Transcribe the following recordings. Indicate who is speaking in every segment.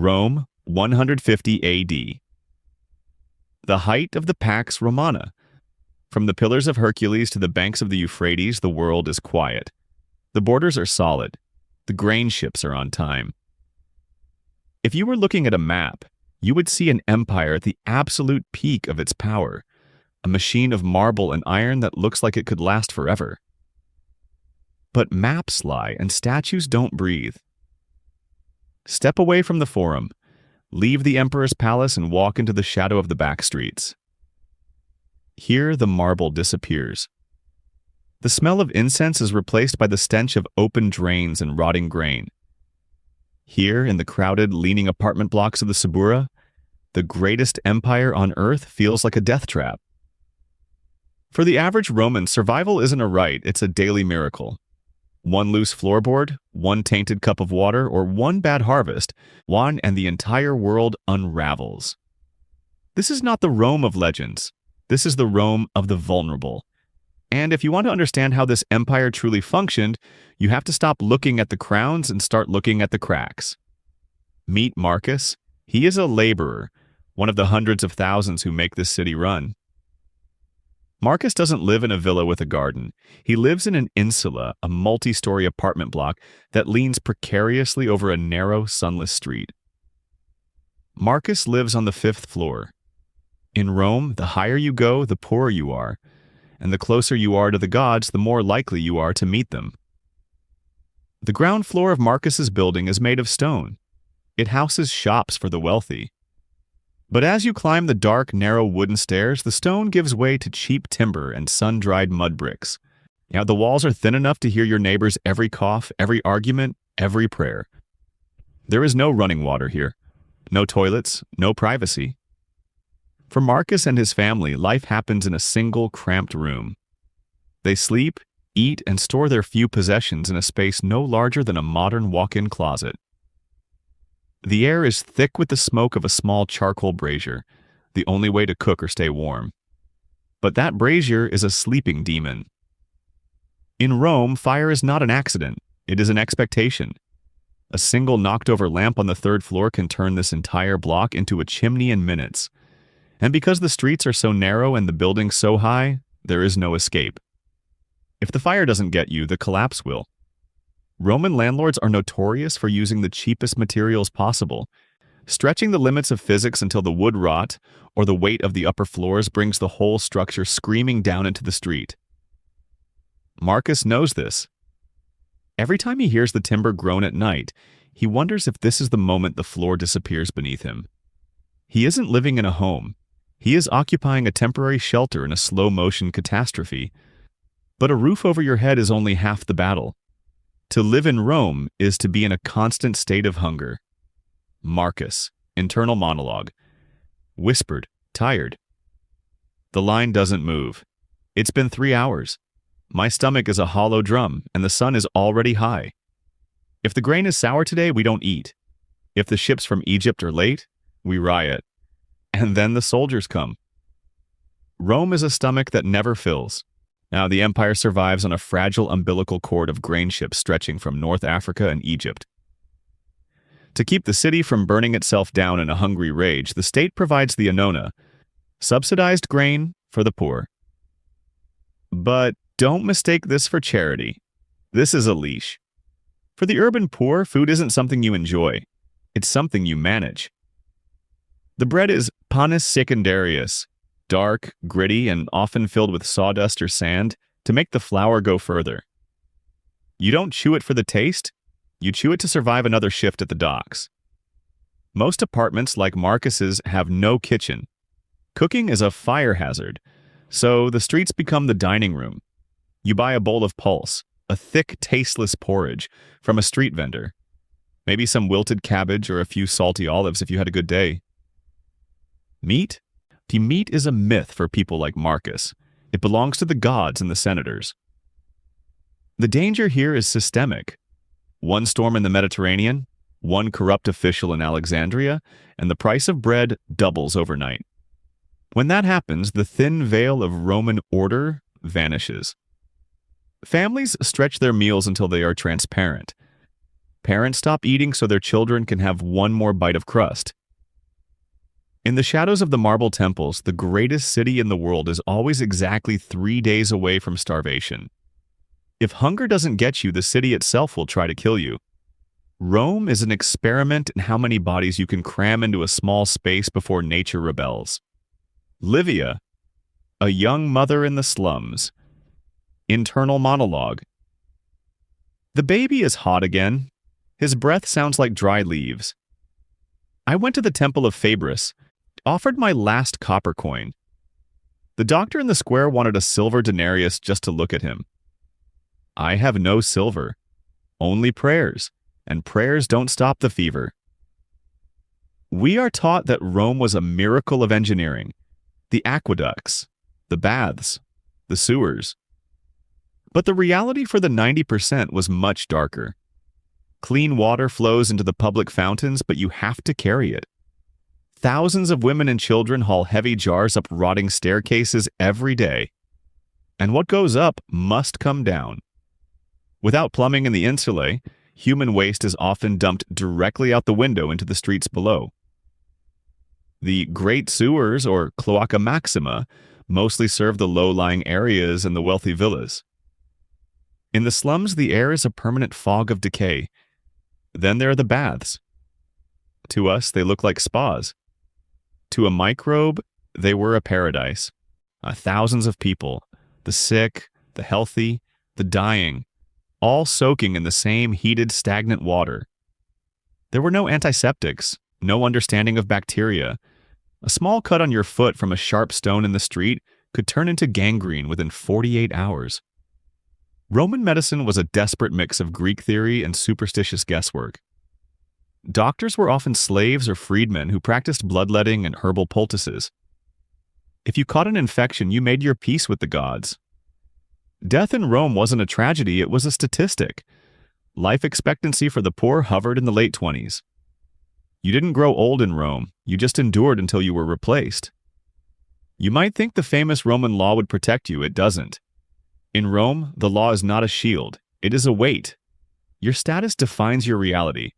Speaker 1: Rome, 150 AD. The height of the Pax Romana. From the Pillars of Hercules to the banks of the Euphrates, the world is quiet. The borders are solid. The grain ships are on time. If you were looking at a map, you would see an empire at the absolute peak of its power, a machine of marble and iron that looks like it could last forever. But maps lie and statues don't breathe. Step away from the Forum, leave the emperor's palace and walk into the shadow of the back streets. Here the marble disappears. The smell of incense is replaced by the stench of open drains and rotting grain. Here, in the crowded, leaning apartment blocks of the Suburra, the greatest empire on earth feels like a death trap. For the average Roman, survival isn't a right, it's a daily miracle. One loose floorboard, one tainted cup of water, or one bad harvest, and the entire world unravels. This is not the Rome of legends. This is the Rome of the vulnerable. And if you want to understand how this empire truly functioned, you have to stop looking at the crowns and start looking at the cracks. Meet Marcus. He is a laborer, one of the hundreds of thousands who make this city run. Marcus doesn't live in a villa with a garden. He lives in an insula, a multi-story apartment block that leans precariously over a narrow, sunless street. Marcus lives on the 5th floor. In Rome, the higher you go, the poorer you are, and the closer you are to the gods, the more likely you are to meet them. The ground floor of Marcus's building is made of stone. It houses shops for the wealthy. But as you climb the dark, narrow wooden stairs, the stone gives way to cheap timber and sun-dried mud bricks. Now, the walls are thin enough to hear your neighbor's every cough, every argument, every prayer. There is no running water here, no toilets, no privacy. For Marcus and his family, life happens in a single, cramped room. They sleep, eat, and store their few possessions in a space no larger than a modern walk-in closet. The air is thick with the smoke of a small charcoal brazier, the only way to cook or stay warm. But that brazier is a sleeping demon. In Rome, fire is not an accident, it is an expectation. A single knocked-over lamp on the 3rd floor can turn this entire block into a chimney in minutes. And because the streets are so narrow and the buildings so high, there is no escape. If the fire doesn't get you, the collapse will. Roman landlords are notorious for using the cheapest materials possible, stretching the limits of physics until the wood rot or the weight of the upper floors brings the whole structure screaming down into the street. Marcus knows this. Every time he hears the timber groan at night, he wonders if this is the moment the floor disappears beneath him. He isn't living in a home. He is occupying a temporary shelter in a slow-motion catastrophe. But a roof over your head is only half the battle. To live in Rome is to be in a constant state of hunger. Marcus, internal monologue. Whispered, tired. The line doesn't move. It's been 3 hours. My stomach is a hollow drum, and the sun is already high. If the grain is sour today, we don't eat. If the ships from Egypt are late, we riot. And then the soldiers come. Rome is a stomach that never fills. Now, the empire survives on a fragile umbilical cord of grain ships stretching from North Africa and Egypt. To keep the city from burning itself down in a hungry rage, the state provides the Annona, subsidized grain for the poor. But don't mistake this for charity. This is a leash. For the urban poor, food isn't something you enjoy. It's something you manage. The bread is panis secundarius, dark, gritty, and often filled with sawdust or sand to make the flour go further. You don't chew it for the taste, you chew it to survive another shift at the docks. Most apartments, like Marcus's, have no kitchen. Cooking is a fire hazard, so the streets become the dining room. You buy a bowl of pulse, a thick, tasteless porridge, from a street vendor. Maybe some wilted cabbage or a few salty olives if you had a good day. Meat? Meat is a myth for people like Marcus. It belongs to the gods and the senators. The danger here is systemic. One storm in the Mediterranean, one corrupt official in Alexandria, and the price of bread doubles overnight. When that happens, the thin veil of Roman order vanishes. Families stretch their meals until they are transparent. Parents stop eating so their children can have one more bite of crust. In the shadows of the marble temples, the greatest city in the world is always exactly 3 days away from starvation. If hunger doesn't get you, the city itself will try to kill you. Rome is an experiment in how many bodies you can cram into a small space before nature rebels. Livia, a young mother in the slums. Internal monologue. The baby is hot again. His breath sounds like dry leaves. I went to the temple of Phaebris, offered my last copper coin. The doctor in the square wanted a silver denarius just to look at him. I have no silver, only prayers, and prayers don't stop the fever. We are taught that Rome was a miracle of engineering. The aqueducts, the baths, the sewers. But the reality for the 90% was much darker. Clean water flows into the public fountains, but you have to carry it. Thousands of women and children haul heavy jars up rotting staircases every day. And what goes up must come down. Without plumbing in the Insulae, human waste is often dumped directly out the window into the streets below. The Great Sewers, or Cloaca Maxima, mostly serve the low-lying areas and the wealthy villas. In the slums, the air is a permanent fog of decay. Then there are the baths. To us, they look like spas. To a microbe, they were a paradise. Thousands of people, the sick, the healthy, the dying, all soaking in the same heated, stagnant water. There were no antiseptics, no understanding of bacteria. A small cut on your foot from a sharp stone in the street could turn into gangrene within 48 hours. Roman medicine was a desperate mix of Greek theory and superstitious guesswork. Doctors were often slaves or freedmen who practiced bloodletting and herbal poultices. If you caught an infection, you made your peace with the gods. Death in Rome wasn't a tragedy, it was a statistic. Life expectancy for the poor hovered in the late 20s. You didn't grow old in Rome, you just endured until you were replaced. You might think the famous Roman law would protect you, it doesn't. In Rome, the law is not a shield, it is a weight. Your status defines your reality.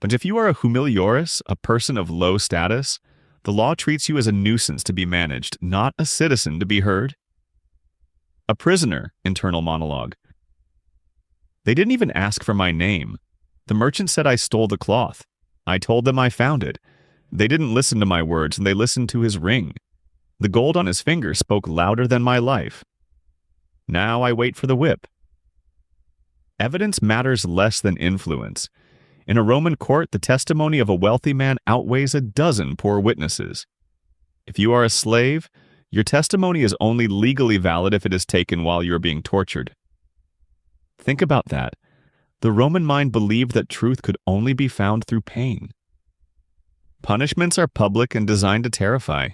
Speaker 1: But if you are a humiliores, a person of low status, the law treats you as a nuisance to be managed, not a citizen to be heard. A prisoner, internal monologue. They didn't even ask for my name. The merchant said I stole the cloth. I told them I found it. They didn't listen to my words, and they listened to his ring. The gold on his finger spoke louder than my life. Now I wait for the whip. Evidence matters less than influence. In a Roman court, the testimony of a wealthy man outweighs a dozen poor witnesses. If you are a slave, your testimony is only legally valid if it is taken while you are being tortured. Think about that. The Roman mind believed that truth could only be found through pain. Punishments are public and designed to terrify.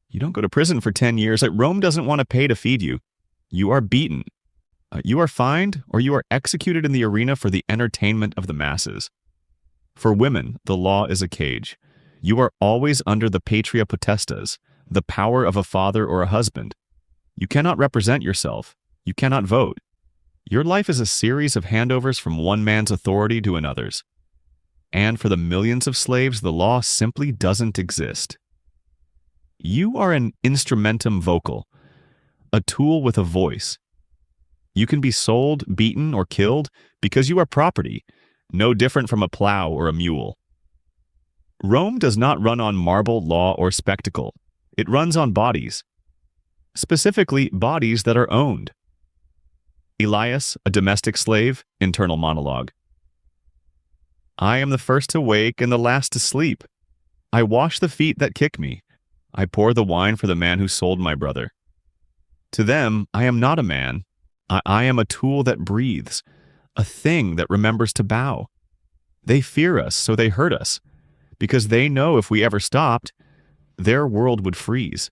Speaker 1: You don't go to prison for 10 years. Rome doesn't want to pay to feed you. You are beaten. You are fined, or you are executed in the arena for the entertainment of the masses. For women, the law is a cage. You are always under the patria potestas, the power of a father or a husband. You cannot represent yourself. You cannot vote. Your life is a series of handovers from one man's authority to another's. And for the millions of slaves, the law simply doesn't exist. You are an instrumentum vocal, a tool with a voice. You can be sold, beaten, or killed because you are property, no different from a plow or a mule. Rome does not run on marble, law, or spectacle. It runs on bodies. Specifically, bodies that are owned. Elias, a domestic slave, internal monologue. I am the first to wake and the last to sleep. I wash the feet that kick me. I pour the wine for the man who sold my brother. To them, I am not a man. I am a tool that breathes, a thing that remembers to bow. They fear us, so they hurt us, because they know if we ever stopped, their world would freeze.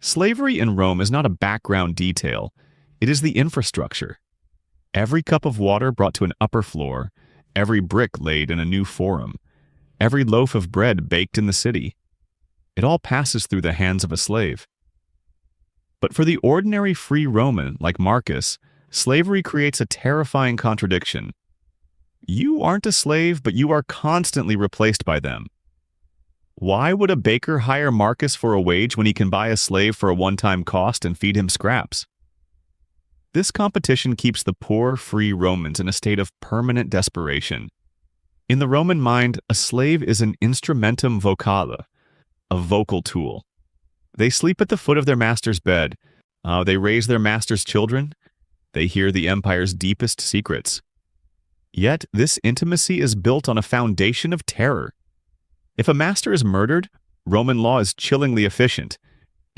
Speaker 1: Slavery in Rome is not a background detail. It is the infrastructure. Every cup of water brought to an upper floor, every brick laid in a new forum, every loaf of bread baked in the city. It all passes through the hands of a slave. But for the ordinary free Roman like Marcus, slavery creates a terrifying contradiction. You aren't a slave, but you are constantly replaced by them. Why would a baker hire Marcus for a wage when he can buy a slave for a one-time cost and feed him scraps? This competition keeps the poor, free Romans in a state of permanent desperation. In the Roman mind, a slave is an instrumentum vocale, a vocal tool. They sleep at the foot of their master's bed. They raise their master's children. They hear the empire's deepest secrets. Yet, this intimacy is built on a foundation of terror. If a master is murdered, Roman law is chillingly efficient.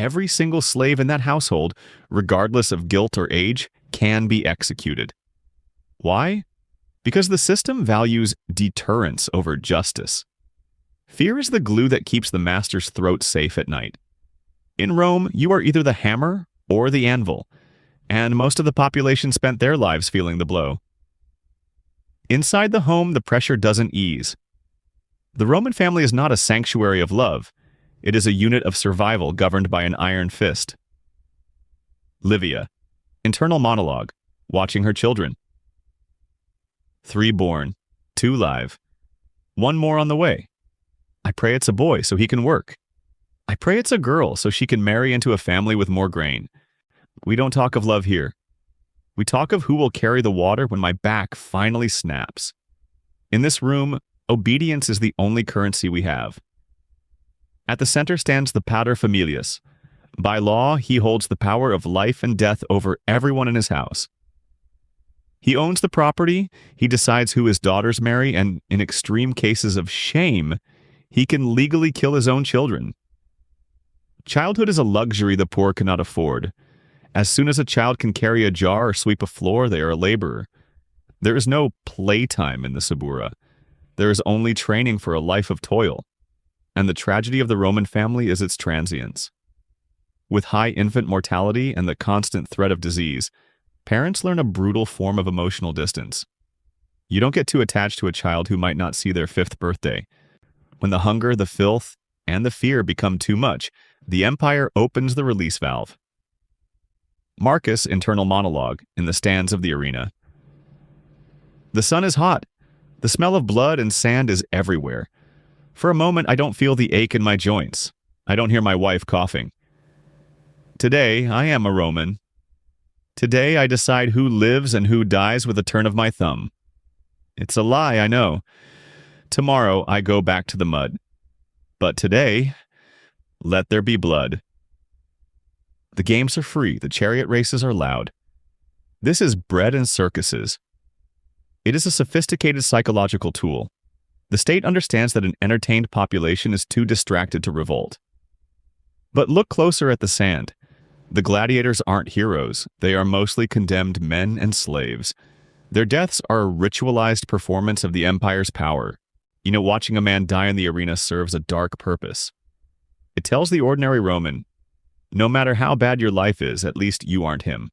Speaker 1: Every single slave in that household, regardless of guilt or age, can be executed. Why? Because the system values deterrence over justice. Fear is the glue that keeps the master's throat safe at night. In Rome, you are either the hammer or the anvil, and most of the population spent their lives feeling the blow. Inside the home, the pressure doesn't ease. The Roman family is not a sanctuary of love. It is a unit of survival governed by an iron fist. Livia. Internal monologue. Watching her children. 3 born. 2 live. 1 more on the way. I pray it's a boy so he can work. I pray it's a girl so she can marry into a family with more grain. We don't talk of love here. We talk of who will carry the water when my back finally snaps. In this room, obedience is the only currency we have. At the center stands the pater familias. By law, he holds the power of life and death over everyone in his house. He owns the property, he decides who his daughters marry, and in extreme cases of shame, he can legally kill his own children. Childhood is a luxury the poor cannot afford. As soon as a child can carry a jar or sweep a floor, they are a laborer. There is no playtime in the Suburra. There is only training for a life of toil. And the tragedy of the Roman family is its transience. With high infant mortality and the constant threat of disease, parents learn a brutal form of emotional distance. You don't get too attached to a child who might not see their 5th birthday. When the hunger, the filth, and the fear become too much, the empire opens the release valve. Marcus' internal monologue in the stands of the arena. The sun is hot. The smell of blood and sand is everywhere. For a moment, I don't feel the ache in my joints. I don't hear my wife coughing. Today, I am a Roman. Today, I decide who lives and who dies with a turn of my thumb. It's a lie, I know. Tomorrow, I go back to the mud. But today, let there be blood. The games are free, the chariot races are loud. This is bread and circuses. It is a sophisticated psychological tool. The state understands that an entertained population is too distracted to revolt. But look closer at the sand. The gladiators aren't heroes. They are mostly condemned men and slaves. Their deaths are a ritualized performance of the empire's power. You know, watching a man die in the arena serves a dark purpose. It tells the ordinary Roman, no matter how bad your life is, at least you aren't him.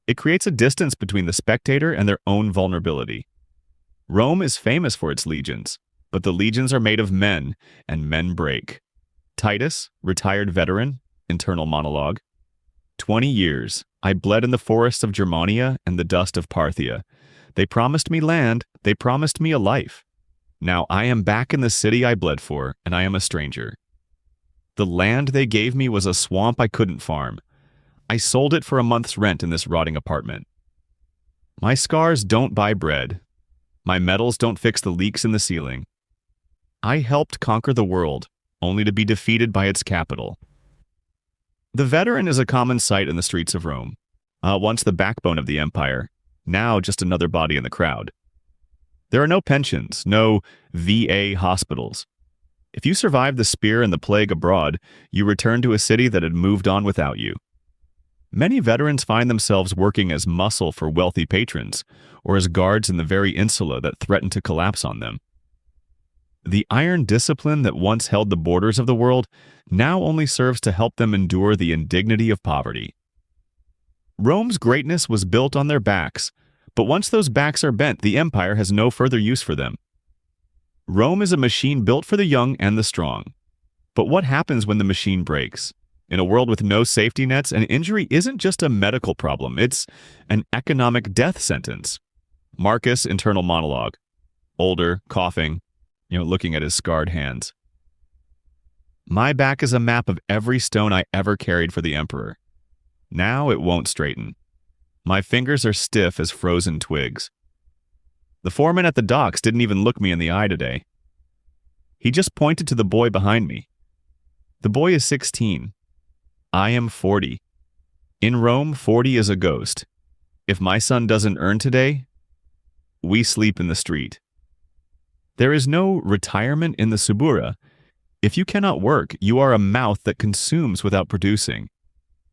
Speaker 1: It creates a distance between the spectator and their own vulnerability. Rome is famous for its legions, but the legions are made of men, and men break. Titus, retired veteran, internal monologue. 20 years, I bled in the forests of Germania and the dust of Parthia. They promised me land, they promised me a life. Now I am back in the city I bled for, and I am a stranger. The land they gave me was a swamp I couldn't farm. I sold it for a month's rent in this rotting apartment. My scars don't buy bread. My medals don't fix the leaks in the ceiling. I helped conquer the world, only to be defeated by its capital. The veteran is a common sight in the streets of Rome. Once the backbone of the empire, now just another body in the crowd. There are no pensions, no VA hospitals. If you survived the spear and the plague abroad, you return to a city that had moved on without you. Many veterans find themselves working as muscle for wealthy patrons, or as guards in the very insula that threaten to collapse on them. The iron discipline that once held the borders of the world now only serves to help them endure the indignity of poverty. Rome's greatness was built on their backs, but once those backs are bent, the empire has no further use for them. Rome is a machine built for the young and the strong. But what happens when the machine breaks? In a world with no safety nets, an injury isn't just a medical problem, it's an economic death sentence. Marcus, internal monologue. Older, coughing, looking at his scarred hands. My back is a map of every stone I ever carried for the Emperor. Now it won't straighten. My fingers are stiff as frozen twigs. The foreman at the docks didn't even look me in the eye today. He just pointed to the boy behind me. The boy is 16. I am 40. In Rome, 40 is a ghost. If my son doesn't earn today, we sleep in the street. There is no retirement in the Subura. If you cannot work, you are a mouth that consumes without producing.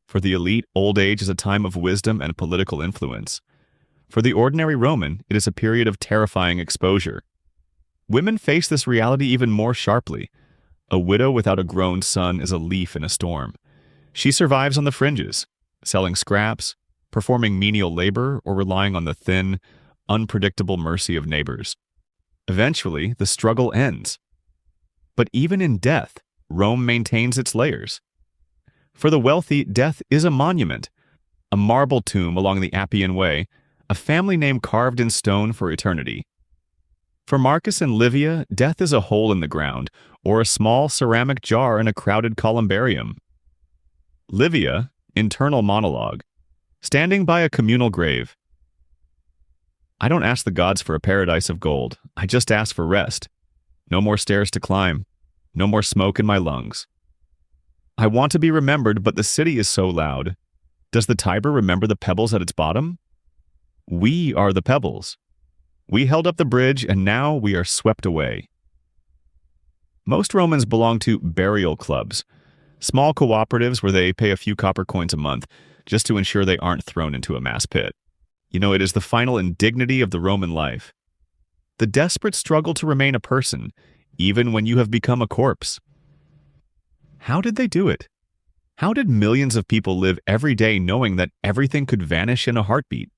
Speaker 1: For the elite, old age is a time of wisdom and political influence. For the ordinary Roman, it is a period of terrifying exposure. Women face this reality even more sharply. A widow without a grown son is a leaf in a storm. She survives on the fringes, selling scraps, performing menial labor, or relying on the thin, unpredictable mercy of neighbors. Eventually, the struggle ends. But even in death, Rome maintains its layers. For the wealthy, death is a monument, a marble tomb along the Appian Way, a family name carved in stone for eternity. For Marcus and Livia, death is a hole in the ground, or a small ceramic jar in a crowded columbarium. Livia, internal monologue, standing by a communal grave. I don't ask the gods for a paradise of gold. I just ask for rest. No more stairs to climb. No more smoke in my lungs. I want to be remembered, but the city is so loud. Does the Tiber remember the pebbles at its bottom? We are the pebbles. We held up the bridge, and now we are swept away. Most Romans belong to burial clubs, small cooperatives where they pay a few copper coins a month just to ensure they aren't thrown into a mass pit. It is the final indignity of the Roman life. The desperate struggle to remain a person, even when you have become a corpse. How did they do it? How did millions of people live every day knowing that everything could vanish in a heartbeat?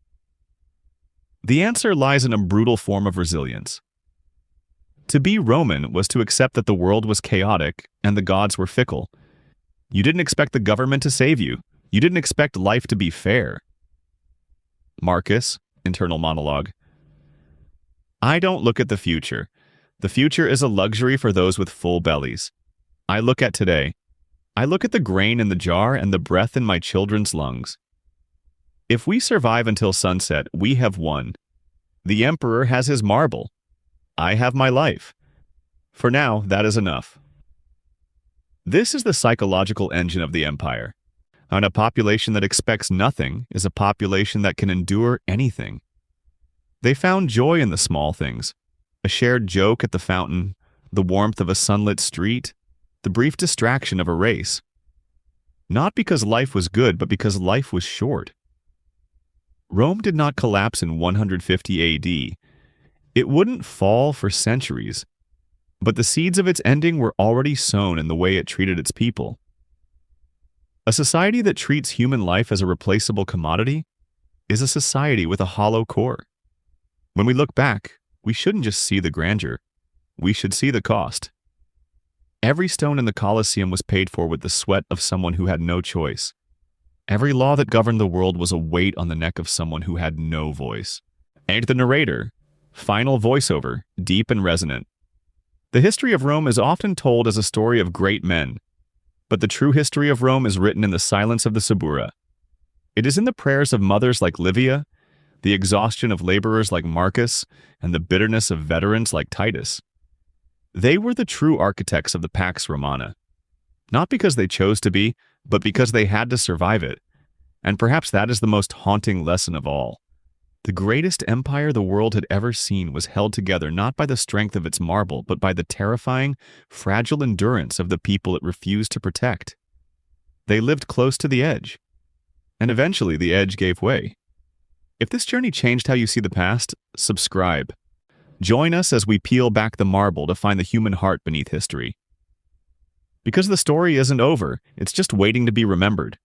Speaker 1: The answer lies in a brutal form of resilience. To be Roman was to accept that the world was chaotic and the gods were fickle. You didn't expect the government to save you. You didn't expect life to be fair. Marcus, internal monologue. I don't look at the future. The future is a luxury for those with full bellies. I look at today. I look at the grain in the jar and the breath in my children's lungs. If we survive until sunset, we have won. The emperor has his marble. I have my life. For now, that is enough. This is the psychological engine of the empire. And a population that expects nothing is a population that can endure anything. They found joy in the small things. A shared joke at the fountain, the warmth of a sunlit street, the brief distraction of a race. Not because life was good, but because life was short. Rome did not collapse in 150 AD. It wouldn't fall for centuries, but the seeds of its ending were already sown in the way it treated its people. A society that treats human life as a replaceable commodity is a society with a hollow core. When we look back, we shouldn't just see the grandeur. We should see the cost. Every stone in the Colosseum was paid for with the sweat of someone who had no choice. Every law that governed the world was a weight on the neck of someone who had no voice. And the narrator, final voiceover, deep and resonant. The history of Rome is often told as a story of great men, but the true history of Rome is written in the silence of the Subura. It is in the prayers of mothers like Livia, the exhaustion of laborers like Marcus, and the bitterness of veterans like Titus. They were the true architects of the Pax Romana, not because they chose to be, but because they had to survive it. And perhaps that is the most haunting lesson of all. The greatest empire the world had ever seen was held together not by the strength of its marble, but by the terrifying, fragile endurance of the people it refused to protect. They lived close to the edge, and eventually the edge gave way. If this journey changed how you see the past, subscribe. Join us as we peel back the marble to find the human heart beneath history. Because the story isn't over, it's just waiting to be remembered.